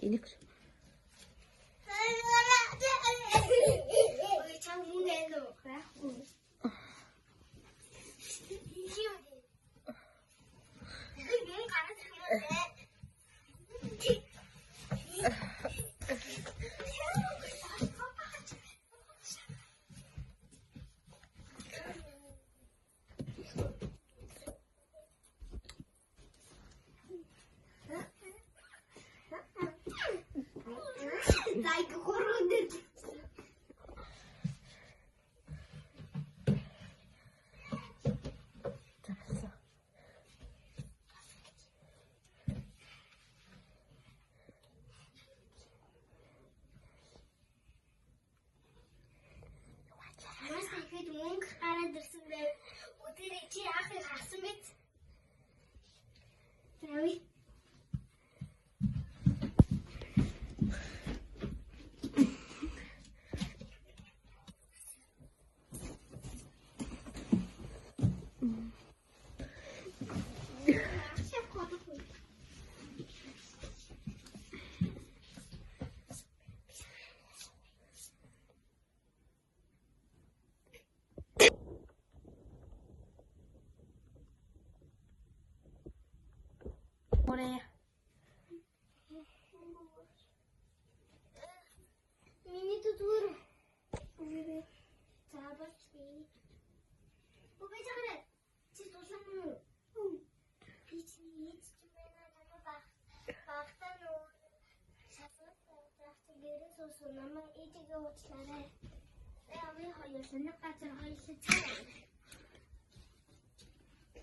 энийг мөнгө гараад ирсэн байв. Өдөрөө чи яахыг харсан мэт. Тэвээ. Орой. Миний төдвөр. Цаабач би. Үгүй чагараа. Чи тулсан мөн үү? Би чи ийж байна намайг багтаа нөө. Шатсан тахт гэрээ суусан намайг ийжгээ уучлаарай. Би хоёр нэг газар хоёулаа.